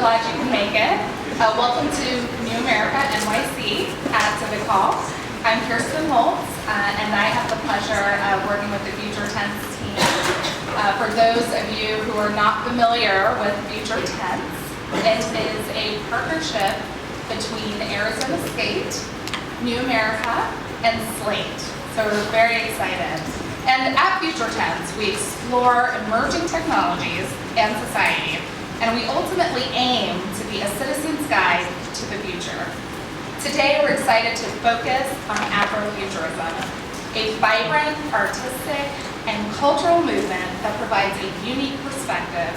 glad you can make it. Welcome to New America NYC at Civic Hall. I'm Kirsten Holtz, and I have the pleasure of working with the Future Tense team. For those of you who are not familiar with Future Tense, it is a partnership between Arizona State, New America, and Slate. So we're very excited. And at Future Tense, we explore emerging technologies and society, and we ultimately aim to be a citizen's guide to the future. Today, we're excited to focus on Afrofuturism, a vibrant, artistic, and cultural movement that provides a unique perspective,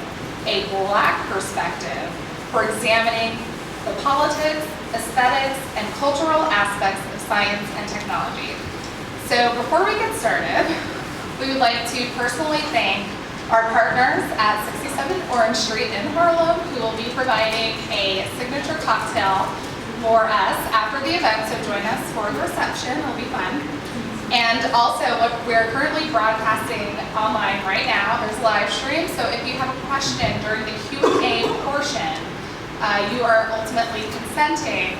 a Black perspective, for examining the politics, aesthetics, and cultural aspects of science and technology. So before we get started, we would like to personally thank our partners at 67 Orange Street in Harlem, who will be providing a signature cocktail for us after the event, so join us for the reception, it'll be fun. And also, we're currently broadcasting online right now, there's a live stream, so if you have a question during the Q&A portion, you are ultimately consenting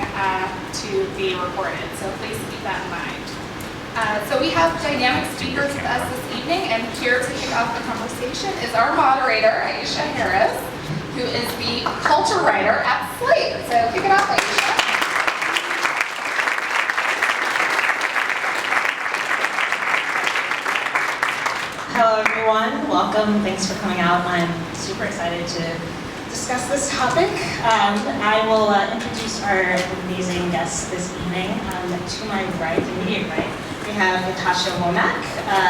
to be recorded, so please keep that in mind. So we have dynamic speakers with us this evening, and here to kick off the conversation is our moderator, Aisha Harris, who is the culture writer at Slate. So kick it off, Aisha. Hello everyone, welcome, thanks for coming out. I'm super excited to discuss this topic. I will introduce our amazing guests this evening. To my right, immediate right, we have Natasha Womack.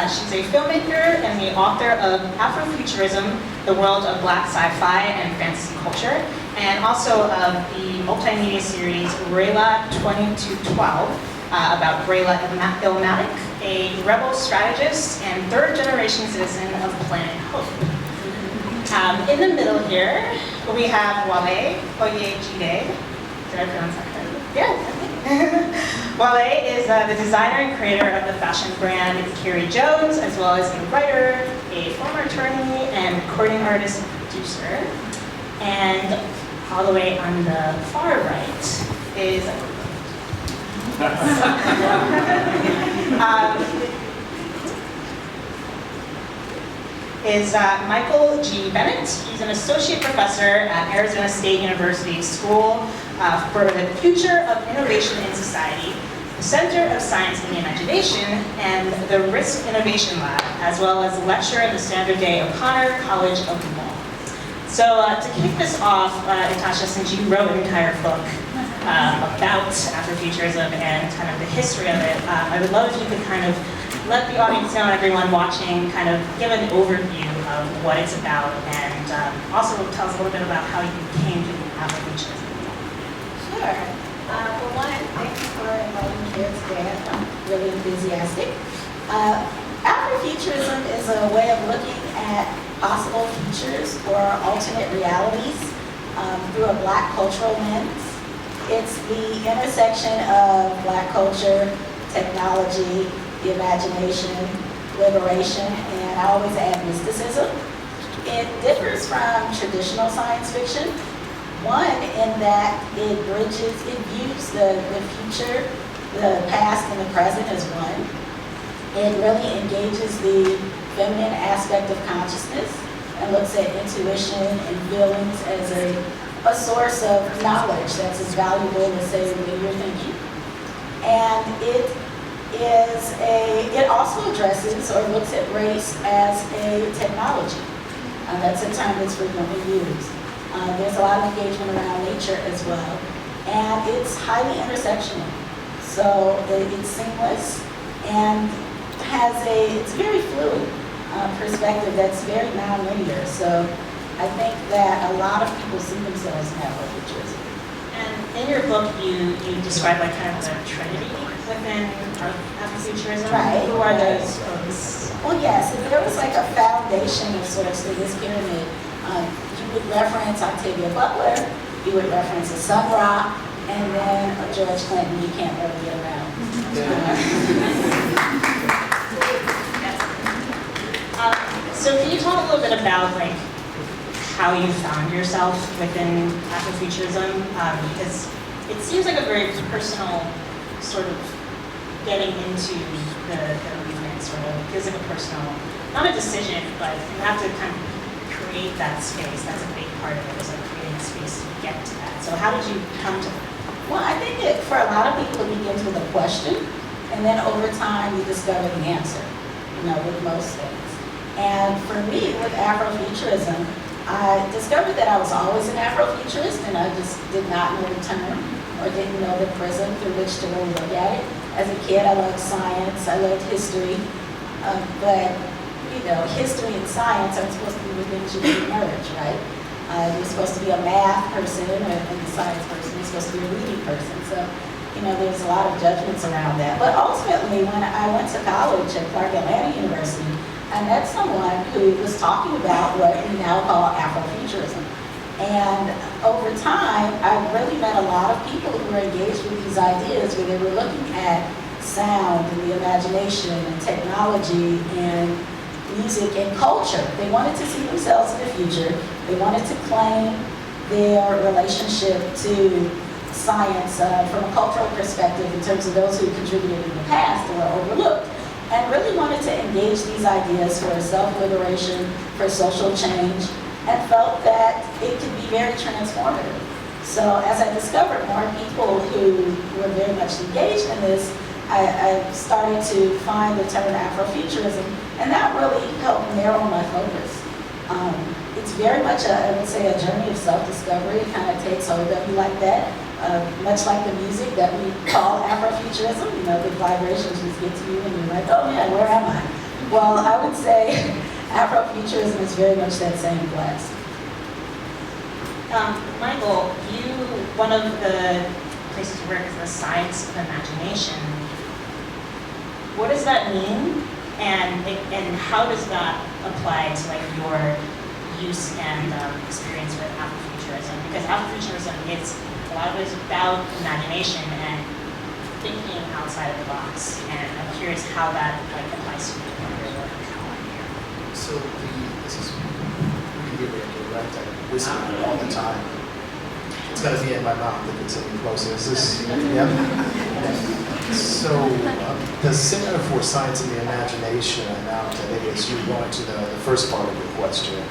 She's a filmmaker and the author of Afrofuturism, the world of Black sci-fi and fantasy culture, and also of the multimedia series Rayla 2212 about Rayla Ilmatic, a rebel strategist and third-generation citizen of Planet Hope. In the middle here, we have Wale Oyejide. Did I pronounce that correctly? Yeah. Wale is the designer and creator of the fashion brand Carrie Jones, as well as a writer, a former attorney, and recording artist and producer. And all the way on the far right is Michael G. Bennett. He's an associate professor at Arizona State University School for the Future of Innovation in Society, the Center of Science and the Imagination, and the Risk Innovation Lab, as well as a lecturer in the Sandra Day O'Connor College of Law. So to kick this off, Natasha, since you wrote an entire book about Afrofuturism and kind of the history of it, I would love if you could kind of let the audience know and everyone watching kind of give an overview of what it's about, and also tell us a little bit about how you came to Afrofuturism. Sure. For one, thank you for inviting me here today. I'm really enthusiastic. Afrofuturism is a way of looking at possible futures or alternate realities through a Black cultural lens. It's the intersection of Black culture, technology, the imagination, liberation, and I always add mysticism. It differs from traditional science fiction. One, in that it views the future, the past, and the present as one. It really engages the feminine aspect of consciousness and looks at intuition and feelings as a source of knowledge that's as valuable as, say, when you're thinking. And it also addresses or looks at race as a technology. That's a term that's frequently used. There's a lot of engagement around nature as well. And it's highly intersectional. So it's seamless and it's very fluid perspective that's very nonlinear. So I think that a lot of people see themselves in Afrofuturism. And in your book, you describe like kind of the trinity within Afrofuturism. Right. Who are those folks? Well, yes, if there was like a foundation of sorts to this pyramid, you would reference Octavia Butler, you would reference a Sun Ra, and then a George Clinton you can't really get around. So can you talk a little bit about like how you found yourself within Afrofuturism, because it seems like a very personal sort of getting into the movement, sort of feels like a personal, not a decision, but you have to kind of create that space. That's a big part of it, is like creating a space to get to that. So how did you come to that? Well, I think for a lot of people, it begins with a question, and then over time, you discover the answer, with most things. And for me, with Afrofuturism, I discovered that I was always an Afrofuturist, and I just did not know the term or didn't know the prism through which to really look at it. As a kid, I loved science, I loved history, but history and science aren't supposed to be the things you can merge, right? You're supposed to be a math person and a science person. You're supposed to be a reading person. So, there's a lot of judgments around that. But ultimately, when I went to college at Clark Atlanta University, I met someone who was talking about what we now call Afrofuturism. And over time, I really met a lot of people who were engaged with these ideas where they were looking at sound and the imagination and technology and music and culture. They wanted to see themselves in the future. They wanted to claim their relationship to science from a cultural perspective in terms of those who contributed in the past or were overlooked, and really wanted to engage these ideas for self-liberation, for social change, and felt that it could be very transformative. So as I discovered more people who were very much engaged in this, I started to find the term Afrofuturism, and that really helped narrow my focus. It's very much, I would say, a journey of self-discovery. It kind of takes hold of you like that, much like the music that we call Afrofuturism. The vibrations just get to you and you're like, oh man, where am I? Well, I would say Afrofuturism is very much that same quest. Michael, one of the places you work is the science of imagination. What does that mean, and how does that apply to your use and experience with Afrofuturism? Because Afrofuturism, a lot of it is about imagination and thinking outside of the box, and I'm curious how that applies to your work. So this is really direct. I whisper it all the time. It's going to be in my mouth if it's any closer. Is this? Yep. So the Center for Science and the Imagination out at ASU, going to the first part of your question,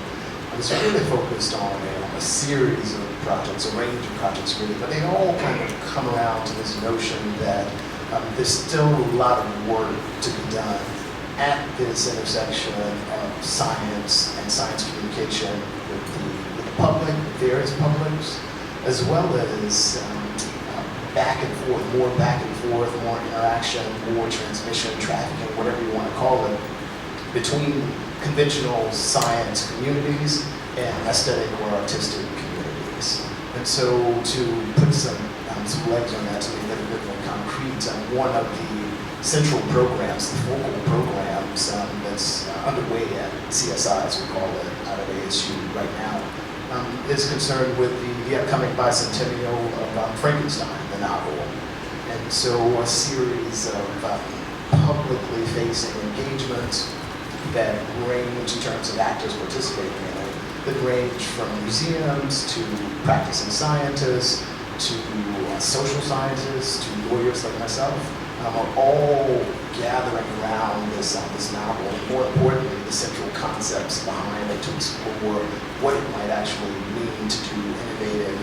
is really focused on a series of projects, a range of projects really, but they all kind of come around to this notion that there's still a lot of work to be done at this intersection of science and science communication with the public, various publics, as well as back and forth, more interaction, more transmission, trafficking, whatever you want to call it, between conventional science communities and aesthetic or artistic communities. And so to put some legs on that, to make that a bit more concrete, one of the central programs, the focal programs that's underway at CSI, as we call it, out of ASU right now, is concerned with the upcoming bicentennial of Frankenstein, the novel. And so a series of publicly facing engagements that range in terms of actors participating in it, that range from museums to practicing scientists to social scientists to lawyers like myself, are all gathering around this novel, and more importantly, the central concepts behind it to explore what it might actually mean to do innovative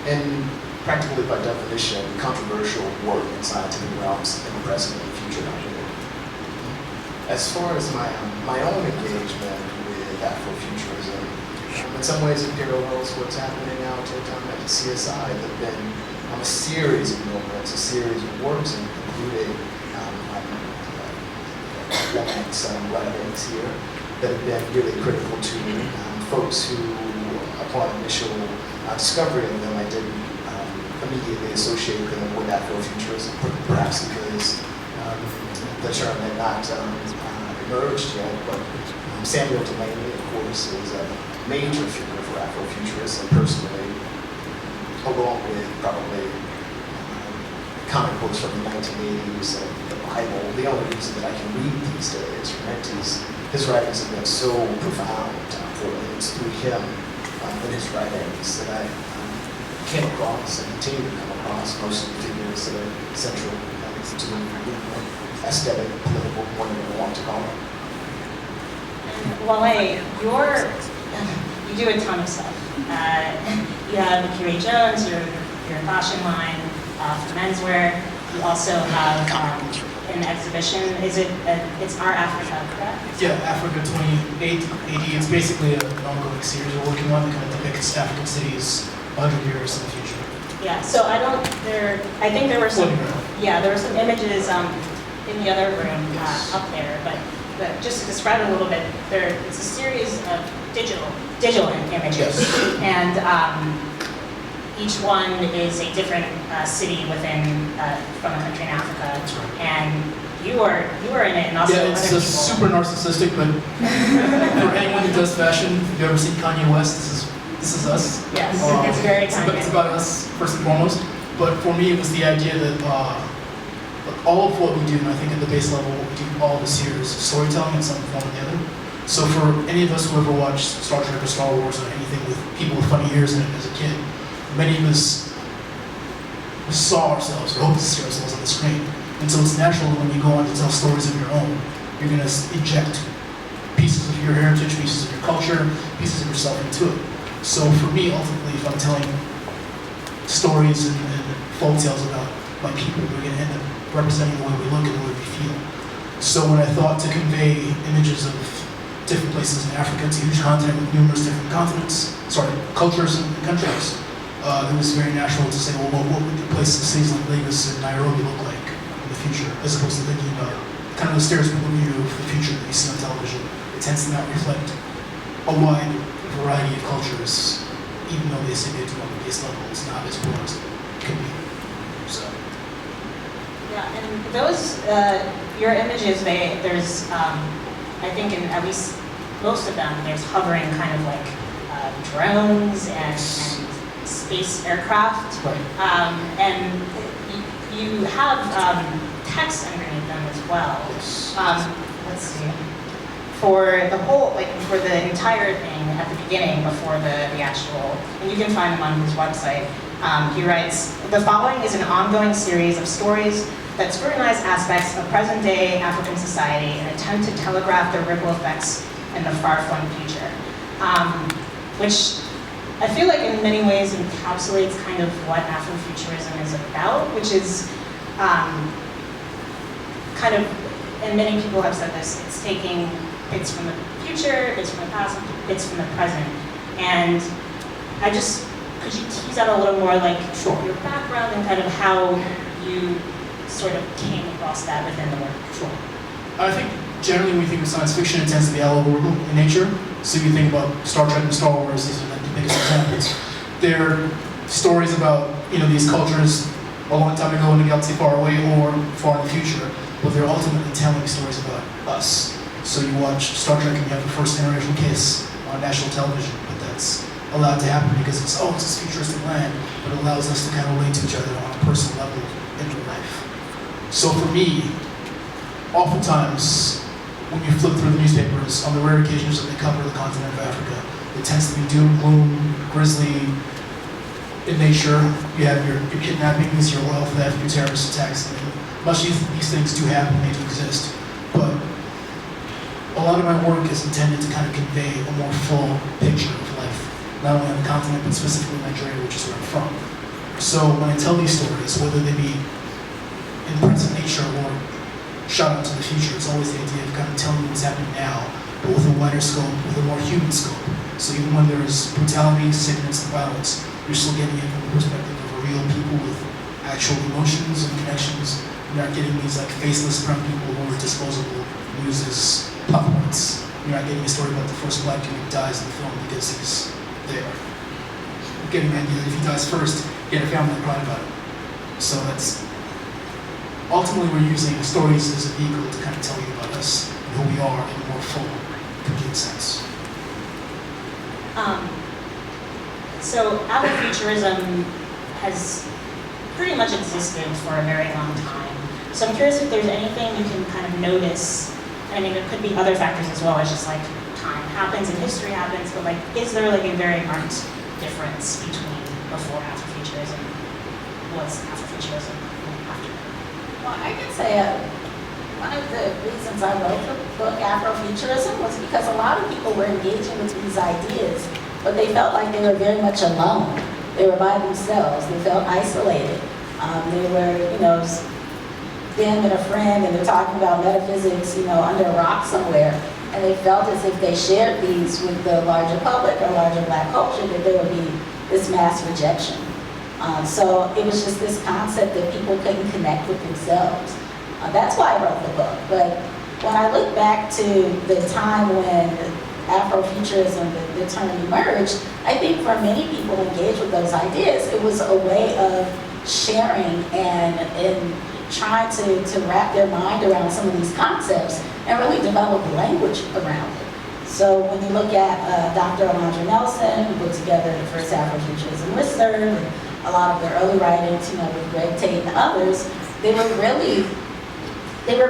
and practically by definition controversial work in scientific realms in the present and future. As far as my own engagement with Afrofuturism, in some ways it parallels what's happening out at CSI. There have been a series of movements, a series of works, including writings here that have been really critical to folks who, upon initial discovery of them, I didn't immediately associate them with Afrofuturism, perhaps because the term had not emerged yet, but Samuel Delaney, of course, is a major figure for Afrofuturism personally, along with probably comic books from the 1980s and the Bible. The only reason that I can read these days, right, his writings have been so profound for me. It's through him in his writings that I came across and continue to come across most of the figures that are central to the aesthetic, political, whatever you want to call it. And Wale, you do a ton of stuff. You have Curie Jones, your fashion line for menswear. You also have an exhibition. It's Our Africa, correct? Yeah, Africa 28 AD. It's basically an ongoing series we're working on that kind of depicts African cities 100 years in the future. Yeah. So I think there were some. Yeah, there were some images in the other room up there, but just to describe it a little bit, it's a series of digital images, and each one is a different city from a country in Africa, and you are in it, and also yeah, it's other super narcissistic, but for anyone who does fashion, if you've ever seen Kanye West, this is us. Yes, it's very exciting. It's about us first and foremost. But for me, it was the idea that all of what we do, and I think at the base level, what we do all this here is storytelling in some form or the other. So for any of us who ever watched Star Trek or Star Wars or anything with people with funny ears in it as a kid, many of us saw ourselves or hoped to see ourselves on the screen. And so it's natural that when you go on to tell stories of your own, you're going to inject pieces of your heritage, pieces of your culture, pieces of yourself into it. So for me, ultimately, if I'm telling stories and folk tales about my people, we're going to end up representing the way we look and the way we feel. So when I thought to convey images of different places in Africa, it's a huge continent with numerous different cultures and countries. It was very natural to say, well, what would the places, cities like Lagos and Nairobi look like in the future, as opposed to thinking about kind of the stereotypical view of the future that you see on television. It tends to not reflect a wide variety of cultures, even though they say they do on the base level. It's not as broad as it could be. So. Yeah, and those, your images, there's, I think in at least most of them, there's hovering kind of like drones and space aircraft. Right. And you have text underneath them as well. Yes. Let's see. For the whole, for the entire thing at the beginning, before the actual, and you can find them on his website, he writes, "The following is an ongoing series of stories that scrutinize aspects of present-day African society and attempt to telegraph their ripple effects in the far-flung future." Which I feel like in many ways encapsulates kind of what Afrofuturism is about, which is kind of, and many people have said this, it's taking bits from the future, bits from the past, bits from the present. And could you tease out a little more your background and kind of how you sort of came across that within the work? Sure. I think generally when we think of science fiction, it tends to be allegorical in nature. So you think about Star Trek and Star Wars, these are the biggest examples. They're stories about these cultures a long time ago in a galaxy far away or far in the future, but they're ultimately telling stories about us. So you watch Star Trek and you have the first interracial kiss on national television, but that's allowed to happen because it's this futuristic land, but it allows us to kind of relate to each other on a personal level in real life. So for me, oftentimes when you flip through the newspapers, on the rare occasions that they cover the continent of Africa, it tends to be doom, gloom, grisly in nature. You have your kidnappings, your oil theft, your terrorist attacks. And much of these things do happen, they do exist. But a lot of my work is intended to kind of convey a more full picture of life, not only on the continent, but specifically Nigeria, which is where I'm from. So when I tell these stories, whether they be in present nature or shot out to the future, it's always the idea of kind of telling you what's happening now, but with a wider scope, with a more human scope. So even when there's brutality, sickness, and violence, you're still getting it from the perspective of real people with actual emotions and connections. You're not getting these faceless brown people who are disposable, used as plot points. You're not getting a story about the first black dude who dies in the film because he's there. You're getting the idea that if he dies first, you get a family to cry about it. So that's ultimately we're using stories as a vehicle to kind of tell you about us and who we are in a more full, complete sense. So Afrofuturism has pretty much existed for a very long time. So I'm curious if there's anything you can kind of notice. I mean, there could be other factors as well, as just time happens and history happens, but but like, is there like a very marked difference between before Afrofuturism? Was Afrofuturism after? Well, I can say one of the reasons I wrote the book Afrofuturism was because a lot of people were engaging with these ideas, but they felt like they were very much alone. They were by themselves. They felt isolated. They were, them and a friend, and they're talking about metaphysics, under a rock somewhere, and they felt as if they shared these with the larger public or larger Black culture, that there would be this mass rejection. So it was just this concept that people couldn't connect with themselves. That's why I wrote the book. But when I look back to the time when Afrofuturism, the term emerged, I think for many people engaged with those ideas, it was a way of sharing and trying to wrap their mind around some of these concepts and really develop language around it. So when you look at Dr. Alondra Nelson, who put together the first Afrofuturism listserv, and a lot of their early writings, with Greg Tate and others, they were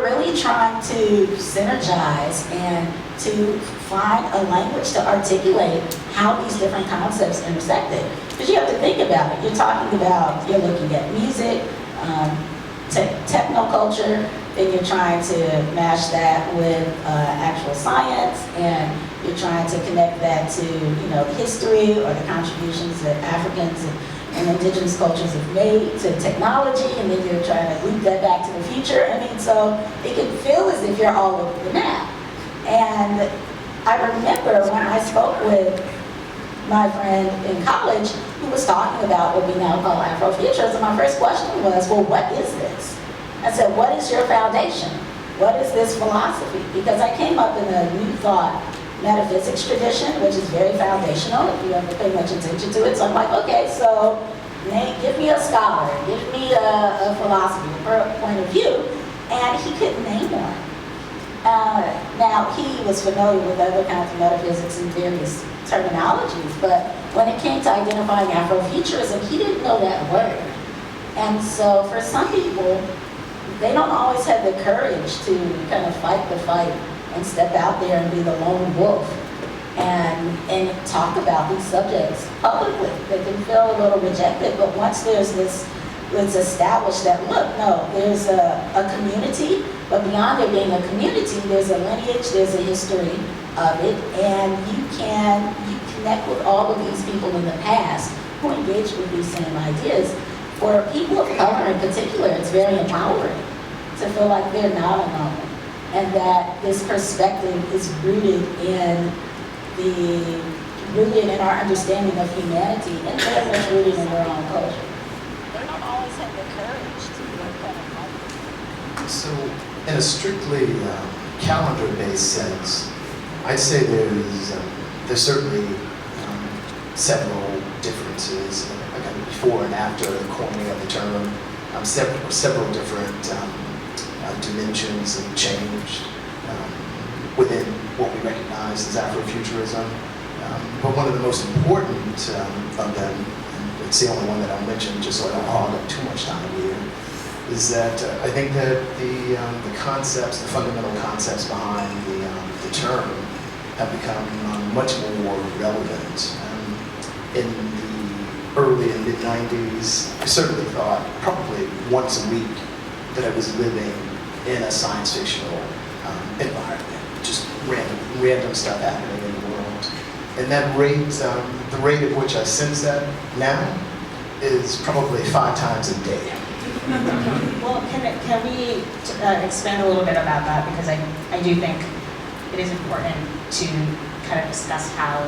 really trying to synergize and to find a language to articulate how these different concepts intersected. Because you have to think about it. You're looking at music, technoculture, then you're trying to mash that with actual science, and you're trying to connect that to history or the contributions that Africans and indigenous cultures have made to technology, and then you're trying to loop that back to the future. So it can feel as if you're all over the map. And I remember when I spoke with my friend in college who was talking about what we now call Afrofuturism, my first question was, well, what is this? I said, what is your foundation? What is this philosophy? Because I came up in a New Thought metaphysics tradition, which is very foundational, if you ever pay much attention to it. So I'm like, okay, so give me a scholar, give me a philosophy, a point of view. And he couldn't name one. Now, he was familiar with other kinds of metaphysics and various terminologies, but when it came to identifying Afrofuturism, he didn't know that word. And so for some people, they don't always have the courage to kind of fight the fight and step out there and be the lone wolf and talk about these subjects publicly. They can feel a little rejected, but once there's this, it's established that, look, no, there's a community, but beyond there being a community, there's a lineage, there's a history of it, and you connect with all of these people in the past who engaged with these same ideas. For people of color in particular, it's very empowering to feel like they're not alone, and that this perspective is rooted in our understanding of humanity, and very much rooted in their own culture. They don't always have the courage to kind of fight. So, in a strictly calendar-based sense, I'd say there's certainly several differences, again, before and after the coining of the term. Several different dimensions have changed within what we recognize as Afrofuturism. But one of the most important of them, and it's the only one that I'll mention just so I don't hog up too much time here, is that I think that the concepts, the fundamental concepts behind the term have become much more relevant. In the early and mid-90s, I certainly thought probably once a week that I was living in a science fictional environment, just random stuff happening in the world. And that rate, the rate at which I sense that now is probably 5 times a day. Well, can we expand a little bit about that, because I do think it is important to kind of discuss how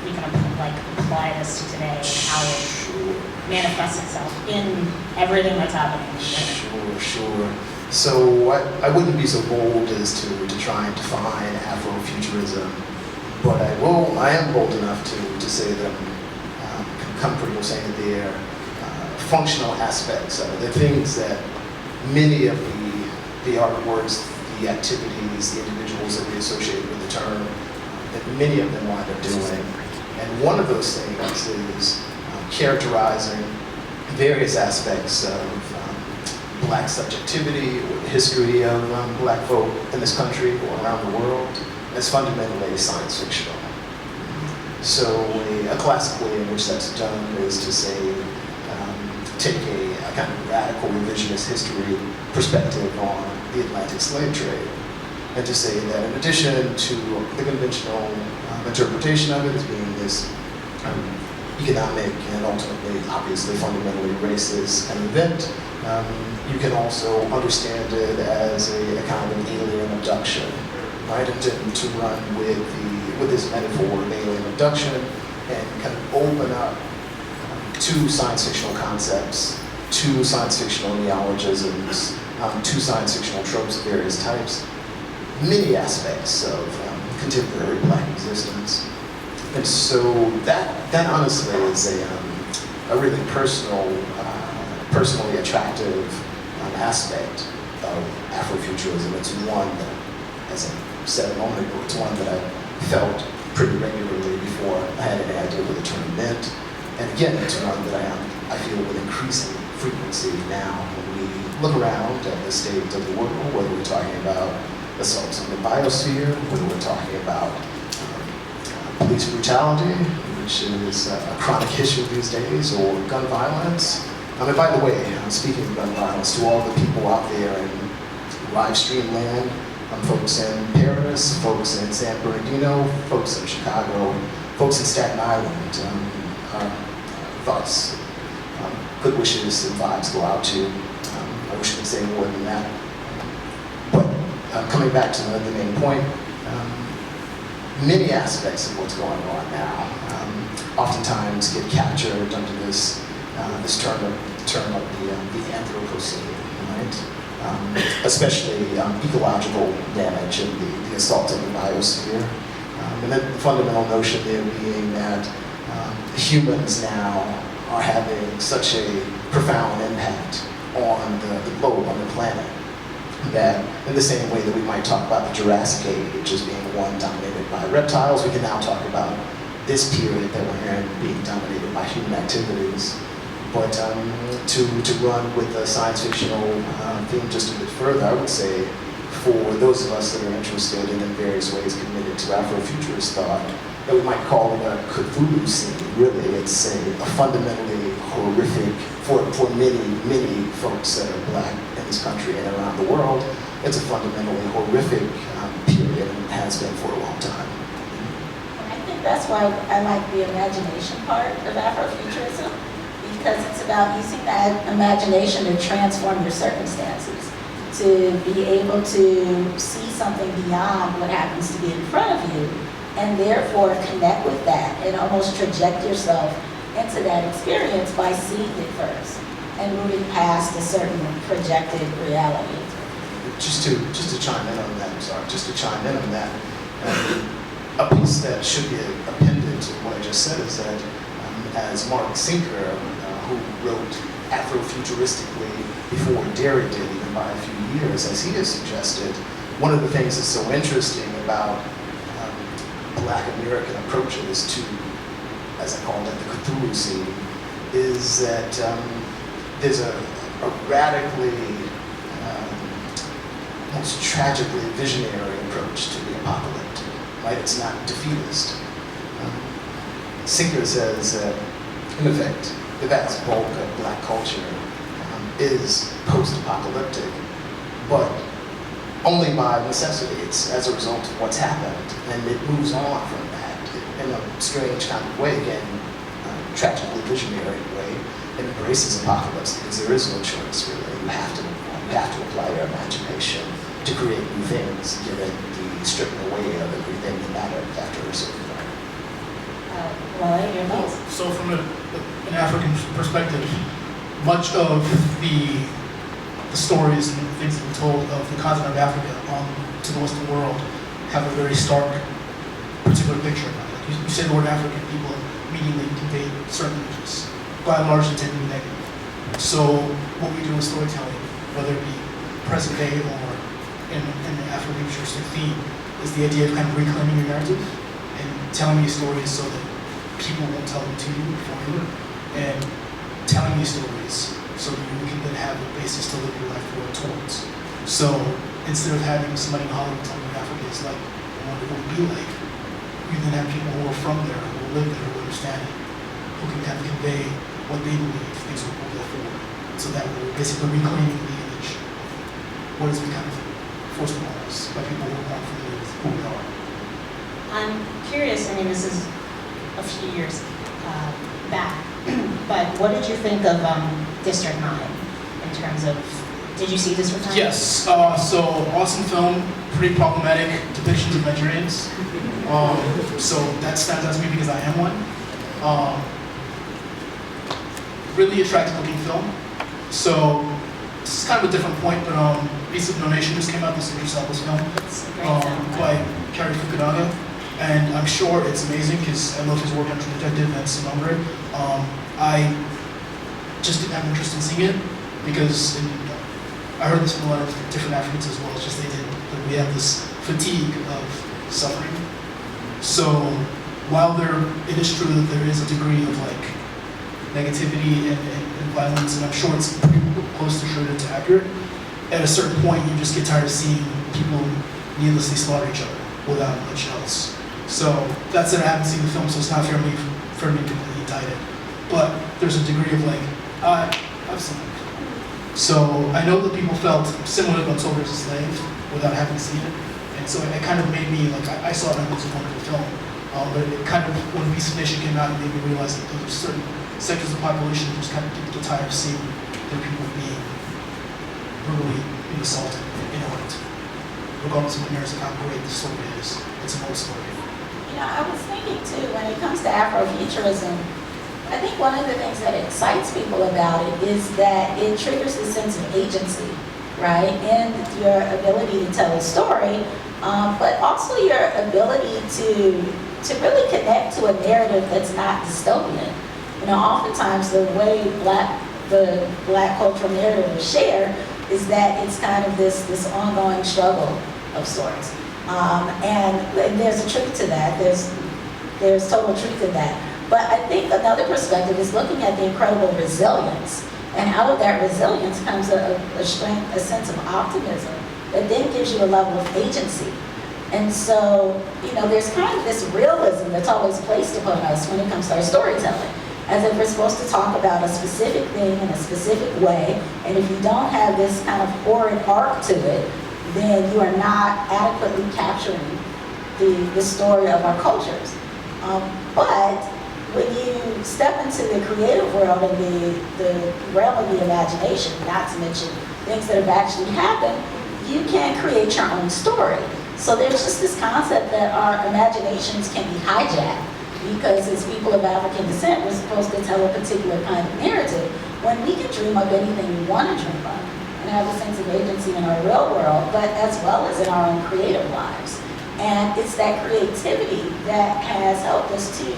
we can apply this to today and how it manifests itself in everything that's happening. Sure. So I wouldn't be so bold as to try and define Afrofuturism, but I am bold enough to say that I'm comfortable saying that they're functional aspects of it. The things that many of the artworks, the activities, the individuals that we associate with the term, that many of them wind up doing. And one of those things is characterizing various aspects of Black subjectivity or the history of Black folk in this country or around the world as fundamentally science fictional. So a classic way in which that's done is to say, take a kind of radical revisionist history perspective on the Atlantic slave trade, and to say that in addition to the conventional interpretation of it as being this economic and ultimately, obviously, fundamentally racist an event, you can also understand it as a kind of an alien abduction, right? And to run with this metaphor of alien abduction and kind of open up two science fictional concepts, two science fictional neologisms, two science fictional tropes of various types, many aspects of contemporary Black existence. And so that honestly is a really personally attractive aspect of Afrofuturism. It's one that, as I said a moment ago, it's one that I felt pretty regularly before I had any idea what the term meant. And again, it's one that I feel with increasing frequency now when we look around at the state of the world, whether we're talking about assaults on the biosphere, whether we're talking about police brutality, which is a chronic issue these days, or gun violence. And by the way, speaking of gun violence, to all the people out there in live stream land, folks in Paris, folks in San Bernardino, folks in Chicago, folks in Staten Island, thoughts, good wishes and vibes go out to. I wish I could say more than that. But coming back to the main point, many aspects of what's going on now oftentimes get captured under this term of the Anthropocene, right? Especially ecological damage and the assault on the biosphere. And then the fundamental notion there being that humans now are having such a profound impact on the globe, on the planet, that in the same way that we might talk about the Jurassic Age as being one dominated by reptiles, we can now talk about this period that we're in being dominated by human activities. But to run with the science fictional theme just a bit further, I would say for those of us that are interested and in various ways committed to Afrofuturist thought, that we might call it a Cthulhu scene. Really, it's a fundamentally horrific, for many folks that are Black in this country and around the world, it's a fundamentally horrific period and has been for a long time. And I think that's why I like the imagination part of Afrofuturism, because it's about using that imagination to transform your circumstances, to be able to see something beyond what happens to be in front of you, and therefore connect with that and almost project yourself into that experience by seeing it first and moving past a certain projected reality. Just to chime in on that, a piece that should be appended to what I just said is that as Mark Sinker, who wrote Afrofuturistically before Derry did, even by a few years, as he has suggested, one of the things that's so interesting about Black American approaches to, as I call it, the Cthulhu scene, is that there's a radically, almost tragically visionary approach to the apocalyptic, right? It's not defeatist. Sinker says that, in effect, the vast bulk of Black culture is post-apocalyptic, but only by necessity. It's as a result of what's happened, and it moves on from that in a strange kind of way, again, tragically visionary way. It embraces apocalypse because there is no choice, really. You have to apply your imagination to create new things, given the stripping away of everything that mattered after a certain point. Well, your thoughts? So from an African perspective, much of the stories and things that were told of the continent of Africa to the Western world have a very stark, particular picture. Like you say the word African, people immediately convey certain images, by and large, they tend to be negative. So what we do in storytelling, whether it be present day or in the Afrofuturistic theme, is the idea of kind of reclaiming your narrative and telling these stories so that people won't tell them to you for you, and telling these stories so that you can then have a basis to live your life forward towards. So instead of having somebody in Hollywood tell you Africa is like, I wonder what it would be like, you then have people who are from there, who are live there, who understand it, who can kind of convey what they believe things will go forward. So that we're basically reclaiming the image, what has been kind of forced upon us by people who are not familiar with who we are. I'm curious, I mean, this is a few years back, but what did you think of District 9 in terms of, did you see District 9? Yes, so awesome film, pretty problematic depictions of Nigerians. So that stands out to me because I am one. Really attractive looking film. So this is kind of a different point, but Beast of No Nation just came out, this Idris Elba's film, It's a great film. by Cary Fukunaga. And I'm sure it's amazing because I love his work on True Detective and Sinumbre. I just didn't have an interest in seeing it because I heard this from a lot of different Africans as well. It's just they didn't. Like, we have this fatigue of suffering. So while it is true that there is a degree of like negativity and violence, and I'm sure it's pretty close to true to accurate, at a certain point you just get tired of seeing people needlessly slaughter each other without much else. So that said, I haven't seen the film, so it's not fair for me to completely indict it. But there's a degree of like, I've seen it. So I know that people felt similar to Untold as a Slave without having seen it. And so it kind of made me, like, I saw it and it was a wonderful film. But it kind of, when Beast of Nation came out, it made me realize that there were certain sectors of the population that just kind of get tired of seeing their people being brutally assaulted and intimate, regardless of the merits of how great the story is. It's an old story. You know, I was thinking too, when it comes to Afrofuturism, I think one of the things that excites people about it is that it triggers a sense of agency, right? And your ability to tell a story, but also your ability to really connect to a narrative that's not dystopian. You know, oftentimes the way the black cultural narrative is shared is that it's kind of this ongoing struggle of sorts. And there's a truth to that. There's total truth to that. But I think another perspective is looking at the incredible resilience. And out of that resilience comes a strength, a sense of optimism that then gives you a level of agency. And so, you know, there's kind of this realism that's always placed upon us when it comes to our storytelling, as if we're supposed to talk about a specific thing in a specific way, and if you don't have this kind of forward arc to it, then you are not adequately capturing the story of our cultures. But when you step into the creative world and the realm of the imagination, not to mention things that have actually happened, you can create your own story. So there's just this concept that our imaginations can be hijacked, because as people of African descent, we're supposed to tell a particular kind of narrative when we can dream up anything we want to dream up and have a sense of agency in our real world, but as well as in our own creative lives. And it's that creativity that has helped us to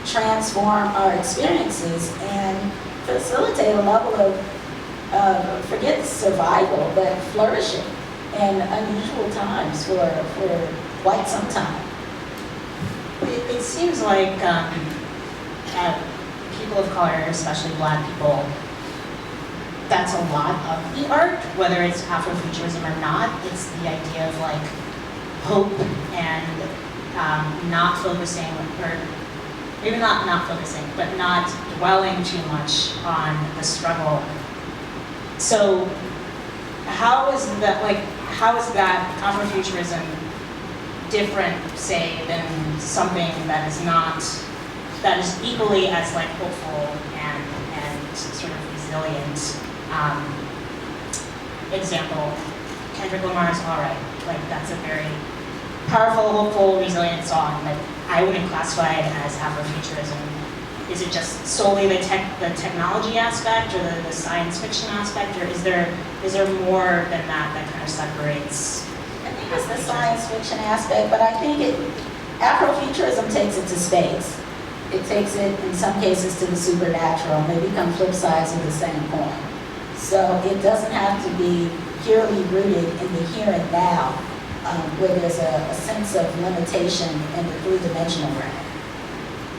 transform our experiences and facilitate a level of, forget survival, but flourishing in unusual times for quite some time. It seems like people of color, especially Black people, that's a lot of the art, whether it's Afrofuturism or not. It's the idea of like hope and not focusing, or maybe not focusing, but not dwelling too much on the struggle. So how is that Afrofuturism different, say, than something that is equally as like hopeful and sort of resilient? Example, Kendrick Lamar's All Right. Like, that's a very powerful, hopeful, resilient song, but I wouldn't classify it as Afrofuturism. Is it just solely the technology aspect or the science fiction aspect, or is there more than that kind of separates? I think it's the science fiction aspect, but I think Afrofuturism takes it to space. It takes it, in some cases, to the supernatural, and they become flip sides of the same coin. So it doesn't have to be purely rooted in the here and now, where there's a sense of limitation in the three-dimensional realm.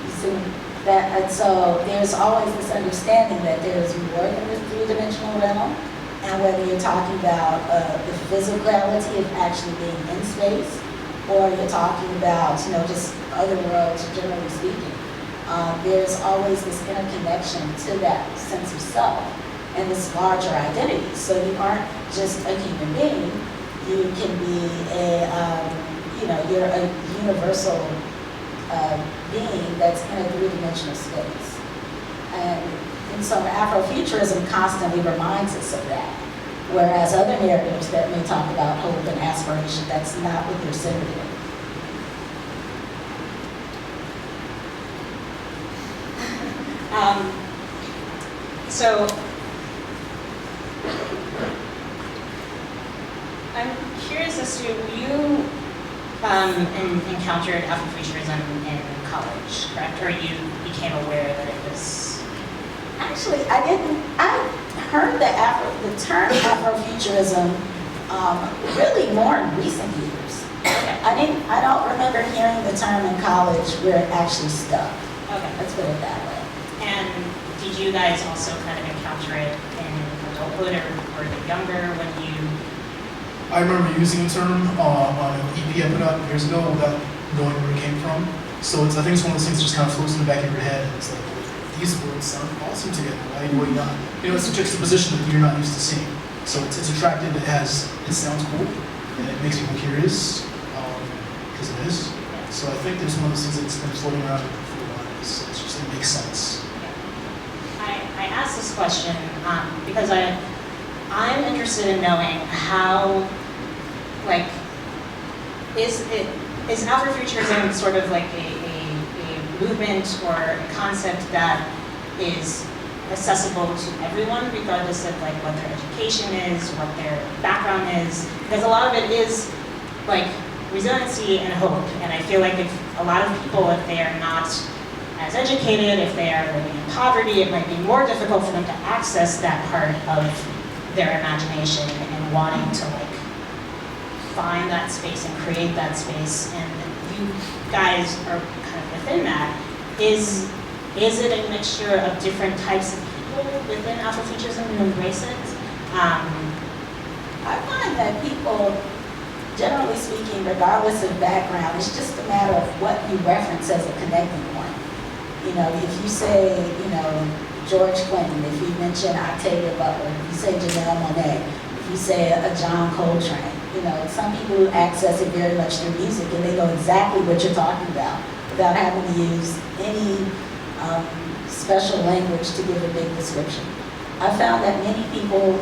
You see that, and so there's always this understanding that there's more than the three-dimensional realm, and whether you're talking about the physicality of actually being in space, or you're talking about, you know, just other worlds, generally speaking. there's always this interconnection to that sense of self and this larger identity. So you aren't just a human being, you can be you're a universal being that's in a three-dimensional space. And so Afrofuturism constantly reminds us of that. Whereas other narratives that may talk about hope and aspiration, that's not what they're centered in. So I'm curious as to you encountered Afrofuturism in college, correct? Or you became aware that it was? Actually, I didn't. I heard the term Afrofuturism really more in recent years. Okay. I don't remember hearing the term in college where it actually stuck. Okay. Let's put it that way. And did you guys also kind of encounter it in adulthood or younger when you? I remember using the term on an EP I put out years ago without knowing where it came from. So I think it's one of those things that just kind of floats in the back of your head. And it's like, these words sound awesome together. Why would not? It's a juxtaposition that you're not used to seeing. So it's attractive. It sounds cool, and it makes people curious because it is. So I think there's one of those things that's been floating around for a while. It makes sense. I asked this question because I'm interested in knowing how, like, is Afrofuturism sort of like a movement or a concept that is accessible to everyone, regardless of like what their education is, what their background is? Because a lot of it is like resiliency and hope, and I feel like if a lot of people, if they are not as educated, if they are living in poverty, it might be more difficult for them to access that part of their imagination and wanting to like find that space and create that space. And you guys are kind of within that. Is it a mixture of different types of people within Afrofuturism who embrace it? I find that people, generally speaking, regardless of background, it's just a matter of what you reference as a connecting point. If you say, George Clinton, if you mention Octavia Butler, if you say Janelle Monáe, if you say a John Coltrane, some people who access it very much through music and they know exactly what you're talking about without having to use any special language to give a big description. I found that many people,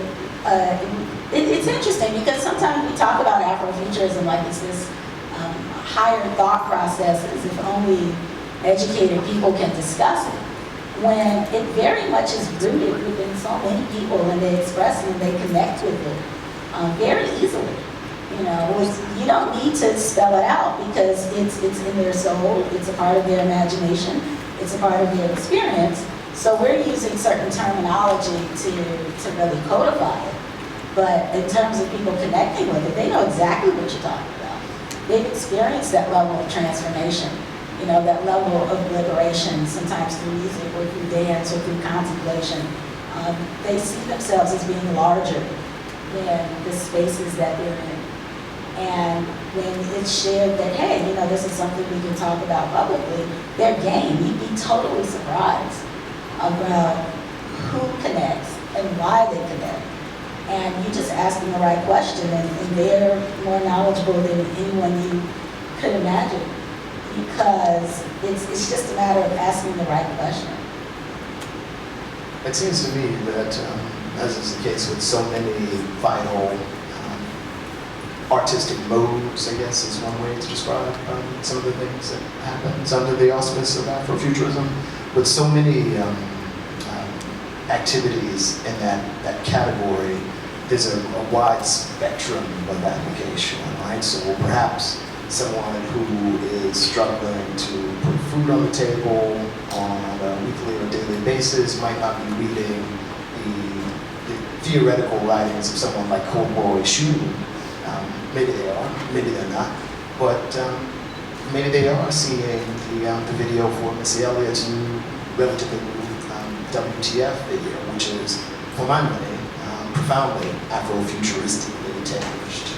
it's interesting because sometimes we talk about Afrofuturism like it's this higher thought process as if only educated people can discuss it, when it very much is rooted within so many people and they express it and they connect with it very easily. You don't need to spell it out because it's in their soul, it's a part of their imagination, it's a part of their experience. So we're using certain terminology to really codify it. But in terms of people connecting with it, they know exactly what you're talking about. They've experienced that level of transformation. That level of liberation, sometimes through music or through dance or through contemplation. They see themselves as being larger than the spaces that they're in. And when it's shared that, hey, this is something we can talk about publicly, they're game. You'd be totally surprised about who connects and why they connect. And you just ask them the right question, and they're more knowledgeable than anyone you could imagine. Because it's just a matter of asking the right question. It seems to me that, as is the case with so many vital artistic modes, I guess is one way to describe some of the things that happens under the auspice of Afrofuturism, with so many activities in that category, there's a wide spectrum of application, right? So perhaps someone who is struggling to put food on the table on a weekly or daily basis might not be reading the theoretical writings of someone like Coldboy Shun. Maybe they are, maybe they're not, but maybe they are seeing the video for Missy Elliott's new relatively new WTF video, which is, for my money, profoundly Afrofuturistically tinged.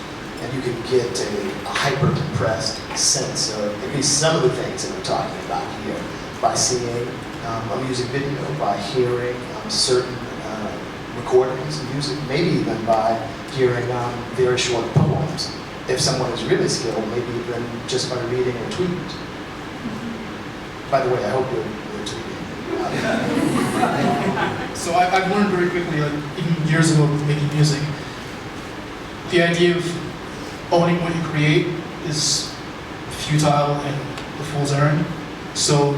And you can get a hyper-compressed sense of at least some of the things that we're talking about here by seeing a music video, by hearing certain recordings of music, maybe even by hearing very short poems. If someone is really skilled, maybe even just by reading a tweet. By the way, I hope you're tweeting. So I've learned very quickly, like even years ago with making music, the idea of owning what you create is futile and the fool's errand. So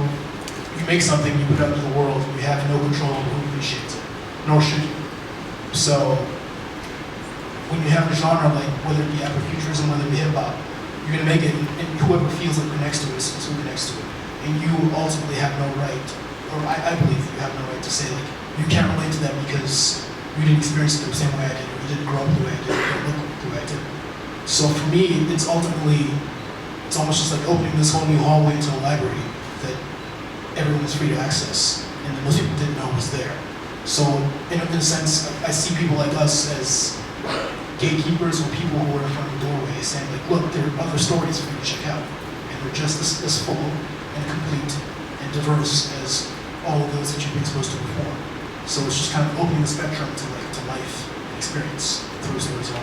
you make something, you put it out into the world, you have no control over who appreciates it, nor should you. So when you have a genre like whether it be Afrofuturism, whether it be hip hop, you're gonna make it, and whoever feels it connects to it is who connects to it. And you ultimately have no right, or I believe that you have no right to say like you can't relate to that because you didn't experience it the same way I did, or you didn't grow up the way I did, or you didn't look the way I did. So for me, it's almost just like opening this whole new hallway into a library that everyone is free to access, and that most people didn't know was there. So in a sense, I see people like us as gatekeepers or people who are in front of the doorway saying like, look, there are other stories for you to check out, and they're just as full and complete and diverse as all of those that you've been exposed to before. So it's just kind of opening the spectrum to life and experience through storytelling.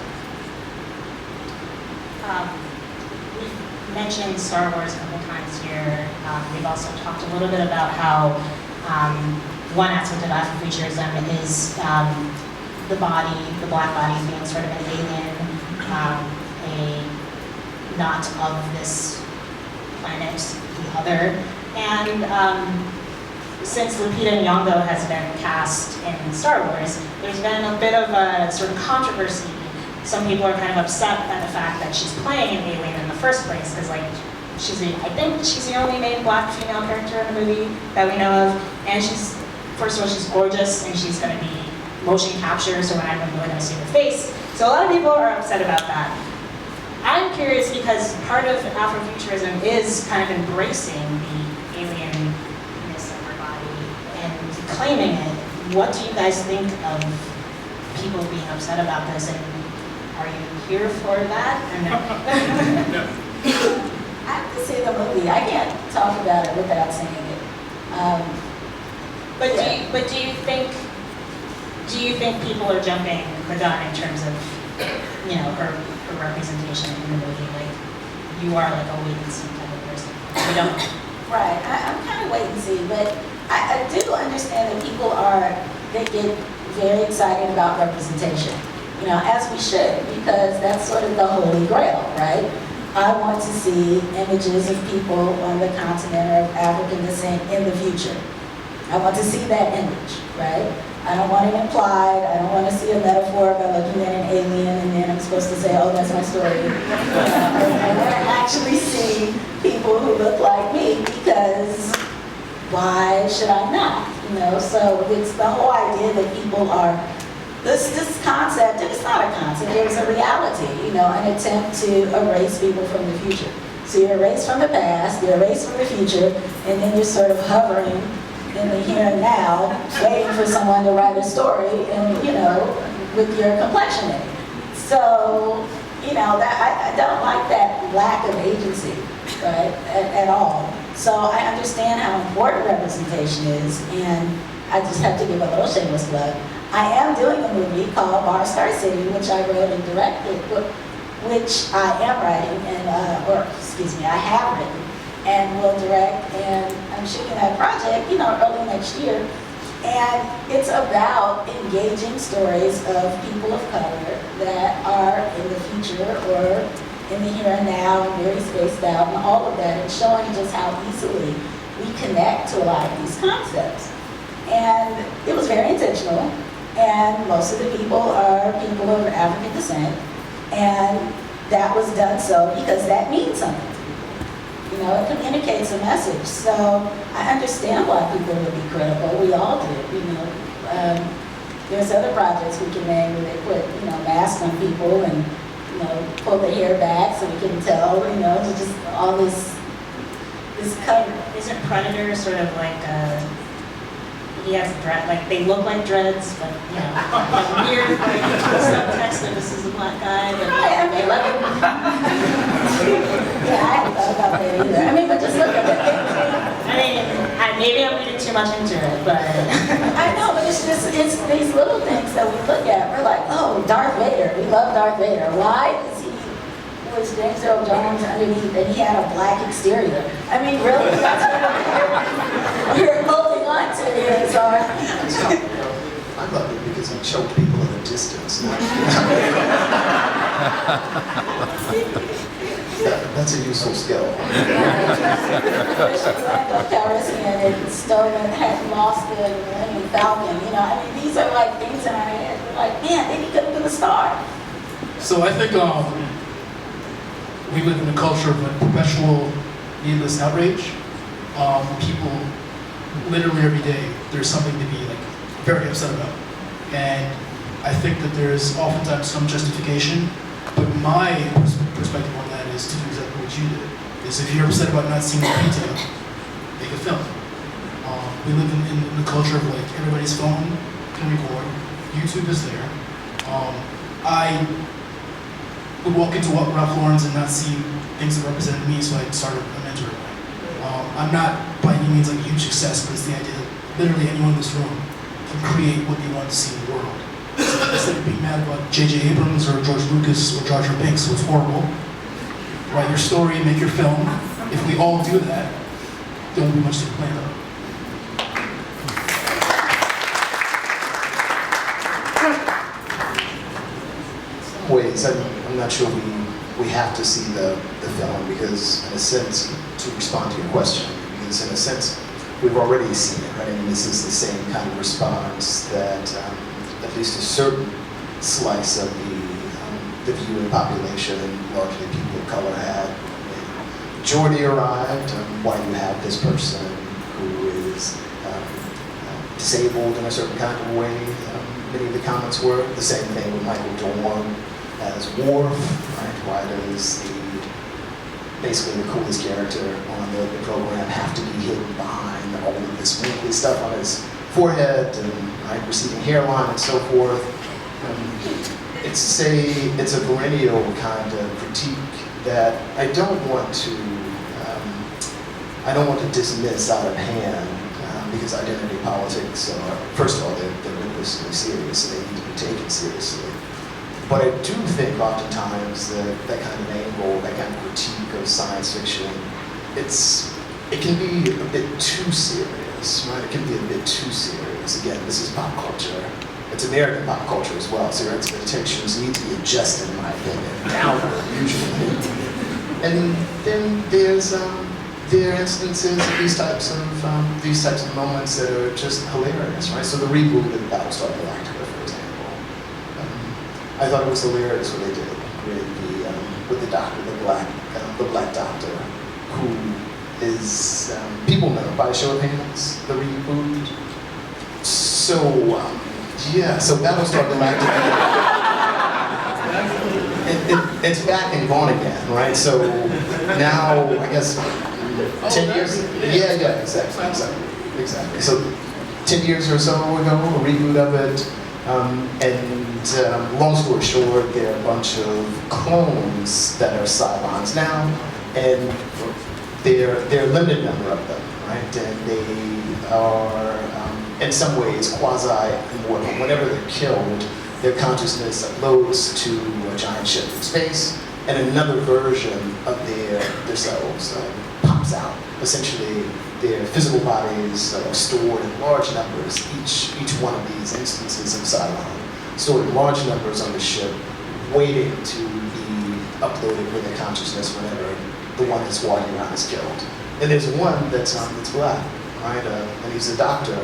We've mentioned Star Wars a couple times here. We've also talked a little bit about how one aspect of Afrofuturism is the body, the black body being sort of an alien, not of this planet, the other. And since Lupita Nyong'o has been cast in Star Wars, there's been a bit of a sort of controversy. Some people are kind of upset at the fact that she's playing an alien in the first place, because like I think she's the only main black female character in the movie that we know of, and first of all, she's gorgeous, and she's going to be motion capture, so we're not even really going to see her face. So a lot of people are upset about that. I'm curious because part of Afrofuturism is kind of embracing the alienness of her body and claiming it. What do you guys think of people being upset about this, and are you here for that? No. I have to see the movie. I can't talk about it without seeing it. But do you think people are jumping the gun in terms of, you know, her representation in the movie? Like, you are like a wait and see type of person. You don't. Right. I'm kind of wait and see, but I do understand that people they get very excited about representation. You know, as we should, because that's sort of the holy grail, right? I want to see images of people on the continent of African descent in the future. I want to see that image, right? I don't want it implied. I don't want to see a metaphor about looking at an alien and then I'm supposed to say, oh, that's my story. I want to actually see people who look like me, because why should I not? You know, so it's the whole idea that people are this concept, and it's not a concept, it was a reality, you know, an attempt to erase people from the future. So you're erased from the past, you're erased from the future, and then you're sort of hovering in the here and now, waiting for someone to write a story, and you know, with your complexion in it. So, you know, that I don't like that lack of agency, right, at all. So I understand how important representation is, and I just have to give a little shameless plug. I am doing a movie called Bar Star City, which I wrote and directed, which I am writing, and I have written and will direct, and I'm shooting that project, you know, early next year. And it's about engaging stories of people of color that are in the future or in the here and now, and very spaced out, and all of that, and showing just how easily we connect to a lot of these concepts. And it was very intentional. And most of the people are people of African descent, and that was done so because that means something. You know, it communicates a message. So I understand why people would be critical. We all do. You know, there's other projects we can name where they put, you know, masks on people and, you know, pull the hair back so we can tell. You know, just all this cover. Isn't Predator sort of like he has dread, like they look like dreads, but you know, like weird, like subtext that this is a black guy. But right, I mean, look at yeah, I hadn't thought about that either. I mean, but just look at it. Maybe I'm reading too much into it, but I know, but it's these little things that we look at. We're like, oh, Darth Vader. We love Darth Vader. Why? Because he was James Earl Jones underneath, and he had a black exterior. I mean, really, that's what we're holding on to here. So I love it because he choked people at a distance. That's a useful skill. Calrissian and stolen, had lost the Millennium Falcon. You know, I mean, these are like things in our head. We're like, man, then he could have been a star. So I think we live in a culture of like perpetual needless outrage. People, literally every day, there's something to be like very upset about. And I think that there's oftentimes some justification, but my perspective on that is to do exactly what you did. Is if you're upset about not seeing the pizza, make a film. We live in the culture of like everybody's phone can record, YouTube is there. I would walk into Ralph Lauren's and not see things that represented me, so I started a mentor. I'm not by any means like a huge success, but it's the idea that literally anyone in this room can create what they want to see in the world. So instead of being mad about J.J. Abrams or George Lucas or Jar Jar Binks, what's horrible, write your story, make your film. If we all do that, there won't be much to complain about. Ways, I'm not sure we have to see the film because, in a sense, to respond to your question, because in a sense, we've already seen it, right? I mean, this is the same kind of response that at least a certain slice of the viewing population, and largely people of color, had. When Jordy arrived, why do you have this person who is disabled in a certain kind of way? Many of the comments were the same thing with Michael Dorn as Worf, right? Why does basically the coolest character on the program have to be hidden behind all of this wrinkly stuff on his forehead and right, receding hairline and so forth? It's a perennial kind of critique that I don't want to dismiss out of hand because identity politics are, first of all, they're rigorously serious and they need to be taken seriously. But I do think oftentimes that kind of angle, that kind of critique of science fiction, it can be a bit too serious, right? It can be a bit too serious. Again, this is pop culture. It's American pop culture as well, so your expectations need to be adjusted, in my opinion, downward usually. And then there are instances of these types of moments that are just hilarious, right? So the reboot of Battlestar Galactica, for example. I thought it was hilarious what they did with the doctor, the black doctor, who is people know by a show of hands the reboot. So so Battlestar Galactica, it's back and gone again, right? So now I guess 10 years. Yeah, exactly. So 10 years or so ago, a reboot of it. And long story short, there are a bunch of clones that are Cylons now, and there are a limited number of them, right? And they are, in some ways, quasi-immortal. Whenever they're killed, their consciousness uploads to a giant ship in space, and another version of their selves pops out. Essentially, their physical bodies are stored in large numbers, each one of these instances of Cylon, stored in large numbers on the ship, waiting to be uploaded with their consciousness whenever the one that's walking around is killed. And there's one that's black, right? And he's a doctor,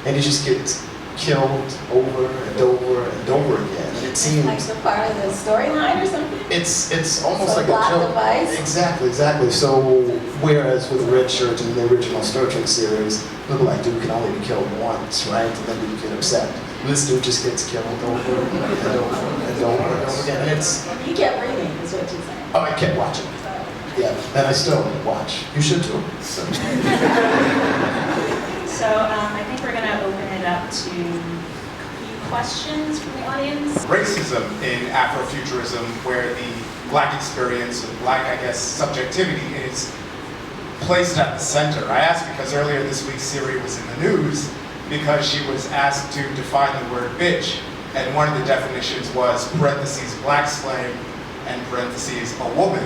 and he just gets killed over and over and over again. And it seems like the part of the storyline or something? It's almost like a plot joke. device? Exactly. So whereas with the red shirt in the original Star Trek series, the black dude can only be killed once, right? And then you get upset. And this dude just gets killed over and over and over and over again. And You kept reading, is what you're saying. I kept watching. Yeah, and I still watch. You should too. So I think we're going to open it up to a few questions from the audience. Racism in Afrofuturism, where the black experience, and black, subjectivity is placed at the center. I asked because earlier this week Siri was in the news because she was asked to define the word bitch, and one of the definitions was parentheses black slang and parentheses a woman.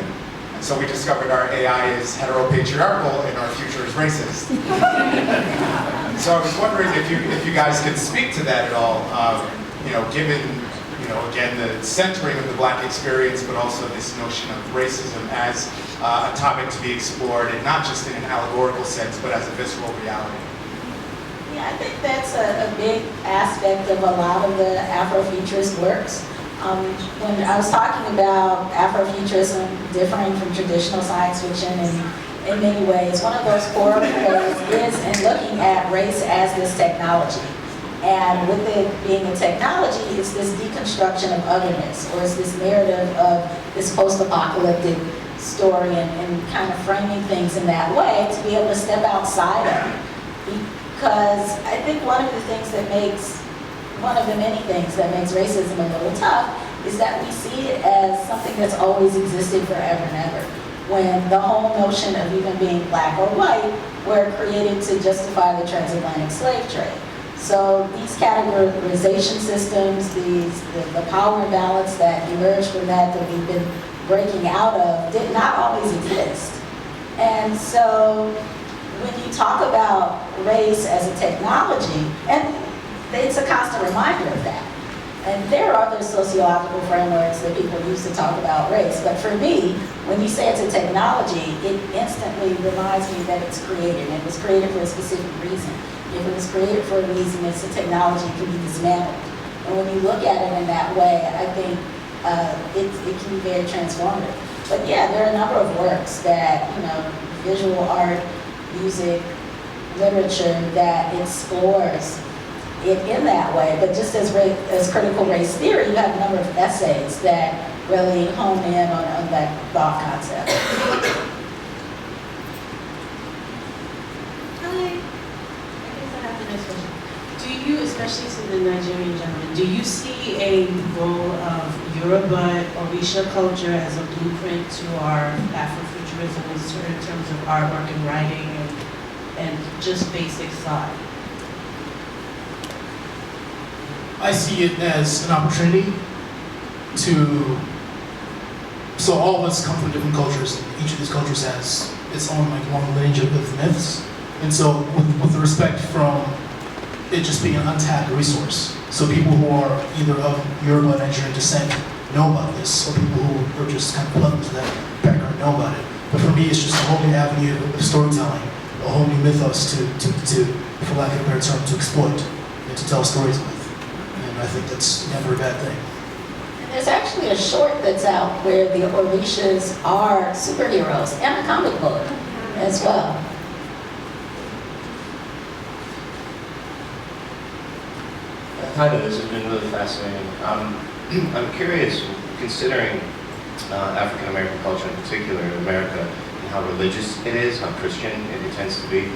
And so we discovered our AI is heteropatriarchal and our future is racist. So I was wondering if you guys could speak to that at all, given, again, the centering of the Black experience, but also this notion of racism as a topic to be explored, and not just in an allegorical sense, but as a visceral reality. Yeah, I think that's a big aspect of a lot of the Afrofuturist works. When I was talking about Afrofuturism differing from traditional science fiction in many ways, one of those core ways is in looking at race as this technology. And with it being a technology, it's this deconstruction of otherness, or it's this narrative of this post-apocalyptic story and kind of framing things in that way to be able to step outside of it. Because I think one of the many things that makes racism a little tough is that we see it as something that's always existed forever and ever. When the whole notion of even being black or white were created to justify the transatlantic slave trade. So these categorization systems, the power imbalance that emerged from that we've been breaking out of did not always exist. And so when you talk about race as a technology, and it's a constant reminder of that. And there are other sociological frameworks that people use to talk about race. But for me, when you say it's a technology, it instantly reminds me that it's created. And it was created for a specific reason. If it was created for a reason, it's a technology that can be dismantled. And when you look at it in that way, I think it can be very transformative. But yeah, there are a number of works that, visual art, music, literature that explores it in that way. But just as critical race theory, you have a number of essays that really hone in on that thought concept. Hi. I guess I have the next question. Do you, especially to the Nigerian gentleman, do you see a role of Yoruba Orisha culture as a blueprint to our Afrofuturism in terms of artwork and writing and just basic thought? I see it as an opportunity so all of us come from different cultures, and each of these cultures has its own long lineage of myths. And so with the respect from it just being an untapped resource. So people who are either of Yoruba Nigerian descent know about this, or people who are just kind of plugged into that background know about it. But for me, it's just a whole new avenue of storytelling, a whole new mythos to for lack of a better term, to exploit and to tell stories with. And I think that's never a bad thing. And there's actually a short that's out where the Orishas are superheroes and a comic book as well. Hi there, this has been really fascinating. I'm curious, considering African American culture in particular in America, and how religious it is, how Christian it tends to be,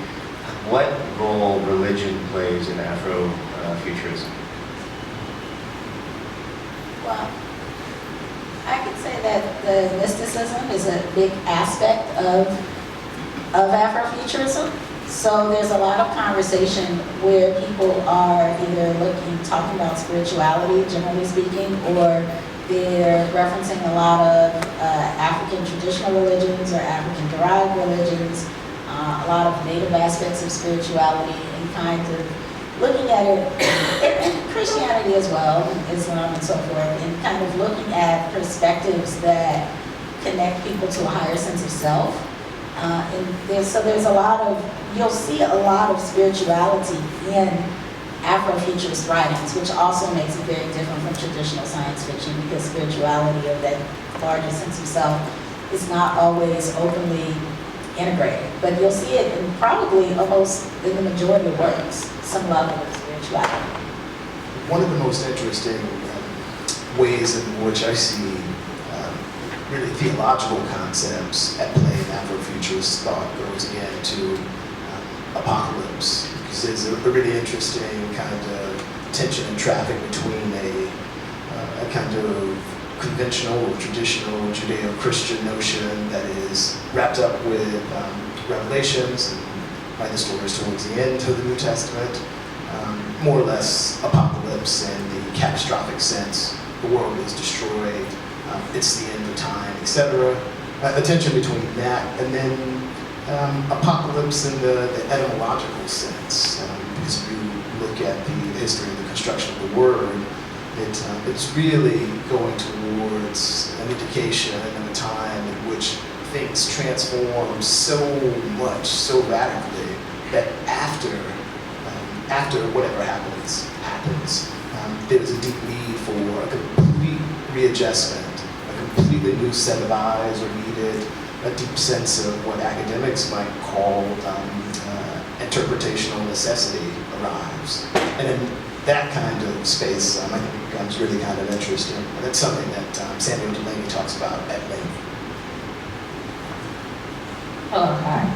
what role religion plays in Afrofuturism? Well, I could say that the mysticism is a big aspect of Afrofuturism. So there's a lot of conversation where people are either talking about spirituality, generally speaking, or they're referencing a lot of African traditional religions or African-derived religions, a lot of native aspects of spirituality, and kind of looking at it, and Christianity as well, Islam and so forth, and kind of looking at perspectives that connect people to a higher sense of self. There's a lot of, you'll see a lot of spirituality in Afrofuturist writings, which also makes it very different from traditional science fiction, because spirituality of that larger sense of self is not always openly integrated. But you'll see it in probably almost in the majority of works, some level of spirituality. One of the most interesting ways in which I see really theological concepts at play in Afrofuturist thought goes again to apocalypse, because there's a really interesting kind of tension and traffic between a kind of conventional or traditional Judeo-Christian notion that is wrapped up with Revelations and write the stories towards the end of the New Testament. More or less apocalypse in the catastrophic sense. The world is destroyed, it's the end of time, etc. A tension between that and then apocalypse in the etymological sense. Because if you look at the history of the construction of the word, it's really going towards an indication of a time in which things transform so much, so radically, that after whatever happens, there's a deep need for a complete readjustment, a completely new set of eyes are needed, a deep sense of what academics might call interpretational necessity arrives. And in that kind of space, I think it becomes really kind of interesting. And it's something that Samuel Delaney talks about at length. Hello, hi.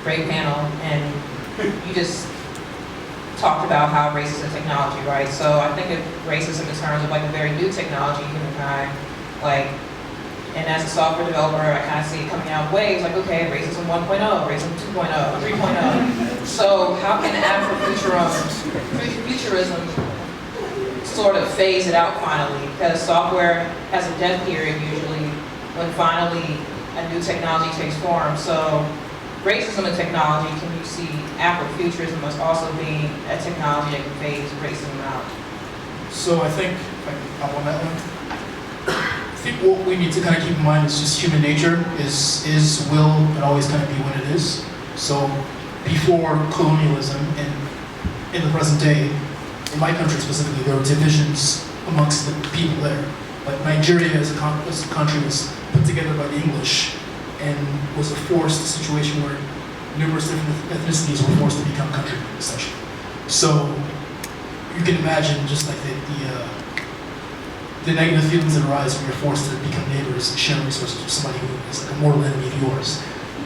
Great panel, and you just talked about how race is a technology, right? So I think of racism in terms of like a very new technology in humankind, like, and as a software developer, I kind of see it coming out in waves, like, okay, racism 1.0, racism 2.0, 3.0. So how can Afrofuturism sort of phase it out finally? Because software has a death period usually when finally a new technology takes form. So racism and technology, can you see Afrofuturism as also being a technology that can phase racism out? So I think, if I can hop on that one, I think what we need to kind of keep in mind is just human nature is will and always kind of be what it is. So before colonialism and in the present day, in my country specifically, there were divisions amongst the people there. Like Nigeria as a country was put together by the English and was a forced situation where numerous different ethnicities were forced to become countrymen, essentially. So you can imagine just like the negative feelings that arise when you're forced to become neighbors and share resources with somebody who is like a mortal enemy of yours.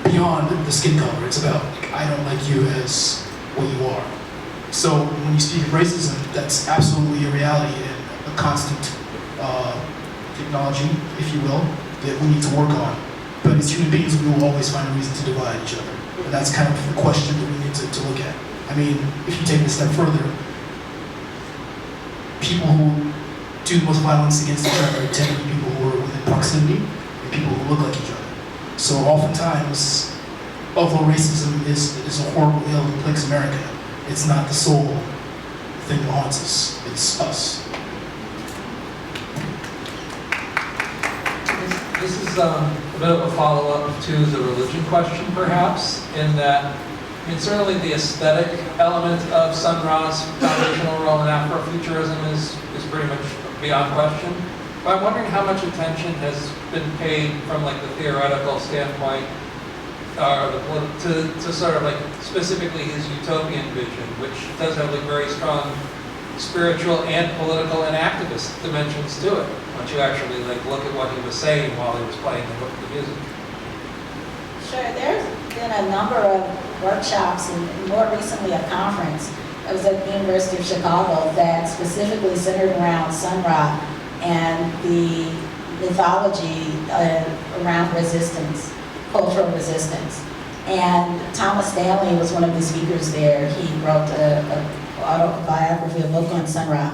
Beyond the skin color, it's about, like, I don't like you as what you are. So when you speak of racism, that's absolutely a reality and a constant technology, if you will, that we need to work on. But as human beings, we will always find a reason to divide each other. And that's kind of the question that we need to look at. I mean, if you take it a step further, people who do the most violence against each other tend to be people who are within proximity and people who look like each other. So oftentimes, although racism is a horrible ill that plagues America, it's not the sole thing that haunts us, it's us. This is a bit of a follow-up to the religion question, perhaps, in that, I mean, certainly the aesthetic element of Sun Ra's foundational role in Afrofuturism is pretty much beyond question. But I'm wondering how much attention has been paid from like the theoretical standpoint, to sort of like specifically his utopian vision, which does have like very strong spiritual and political and activist dimensions to it. Once you actually like look at what he was saying while he was playing the music. Sure, there's been a number of workshops and more recently a conference. It was at the University of Chicago that specifically centered around Sun Ra and the mythology around resistance, cultural resistance. And Thomas Stanley was one of the speakers there. He wrote a autobiography, a book on Sun Ra.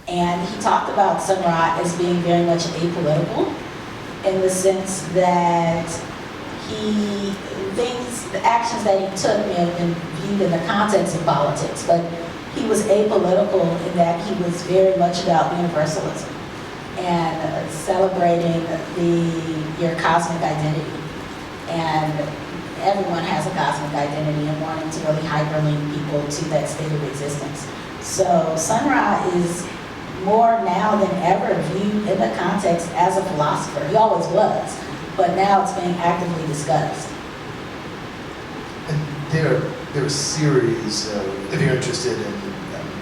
And he talked about Sun Ra as being very much apolitical in the sense that the actions that he took may have been viewed in the context of politics, but he was apolitical in that he was very much about universalism and celebrating your cosmic identity. And everyone has a cosmic identity and wanting to really hyperlink people to that state of existence. So Sun Ra is more now than ever viewed in the context as a philosopher. He always was, but now it's being actively discussed. And there are a series of, if you're interested in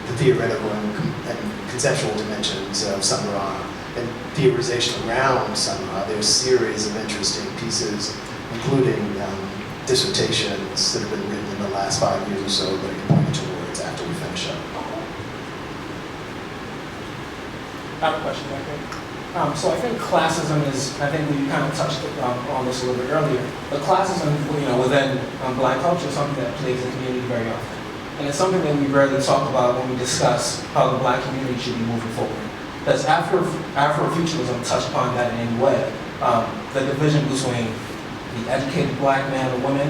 the theoretical and conceptual dimensions of Sun Ra and theorization around Sun Ra, there are a series of interesting pieces, including dissertations that have been written in the last 5 years or so that I can point you towards after we finish up. I have a question back here. So I think classism is, I think we kind of touched on this a little bit earlier, but classism, within Black culture is something that plagues the community very often. And it's something that we rarely talk about when we discuss how the Black community should be moving forward. Does Afrofuturism touch upon that in any way? The division between the educated Black man or woman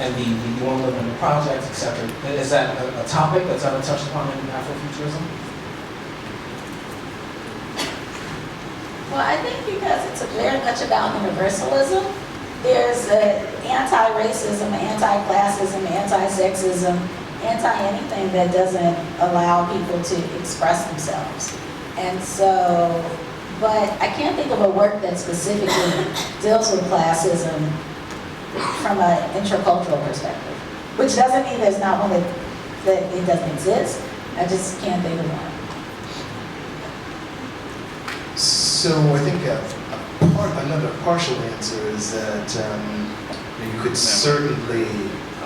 and the woman living in the projects, etc. Is that a topic that's ever touched upon in Afrofuturism? Well, I think because it's very much about universalism, there's anti-racism, anti-classism, anti-sexism, anti-anything that doesn't allow people to express themselves. And so, but I can't think of a work that specifically deals with classism from an intercultural perspective, which doesn't mean there's not one that it doesn't exist. I just can't think of one. So I think another partial answer is that you could certainly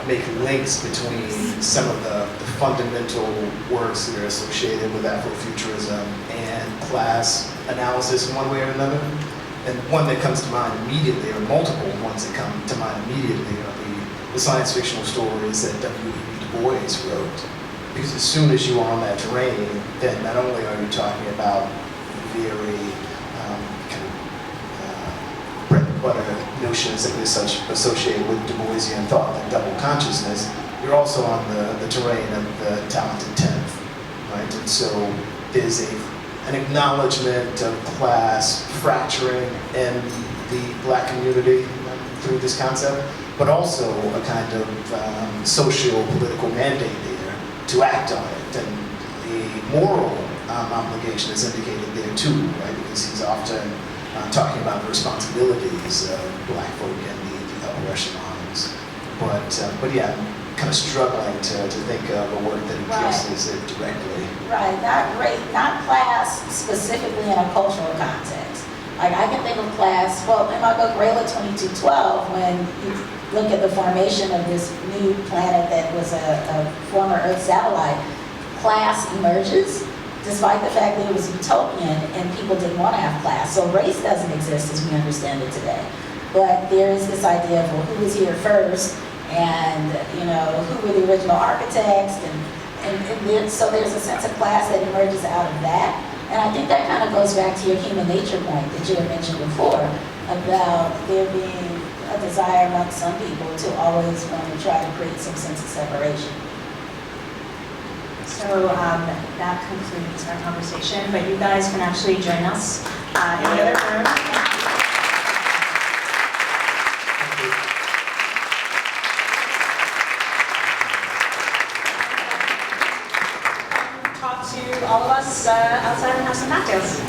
make links between some of the fundamental works that are associated with Afrofuturism and class analysis in one way or another. And one that comes to mind immediately, or multiple ones that come to mind immediately, are the science fictional stories that W.E.B. Du Bois wrote. Because as soon as you are on that terrain, then not only are you talking about very bread and butter notions that we associate with Du Boisian thought, like double consciousness, you're also on the terrain of the talented tenth, right? And so there's an acknowledgement of class fracturing in the Black community through this concept, but also a kind of socio-political mandate there to act on it. And the moral obligation is indicated there too, right? Because he's often talking about the responsibilities of Black folk in the upper echelons. But yeah, I'm kind of struggling to think of a word that addresses it directly. Right, not class specifically in a cultural context. Like I can think of class, well, in my book, Rayla 2212, when you look at the formation of this new planet that was a former Earth satellite, class emerges, despite the fact that it was utopian and people didn't want to have class. So race doesn't exist as we understand it today. But there is this idea of, well, who was here first, and who were the original architects, and then, so there's a sense of class that emerges out of that. And I think that kind of goes back to your human nature point that you had mentioned before, about there being a desire among some people to always want to try to create some sense of separation. So that concludes our conversation, but you guys can actually join us in the other room. Talk to all of us outside and have some cocktails.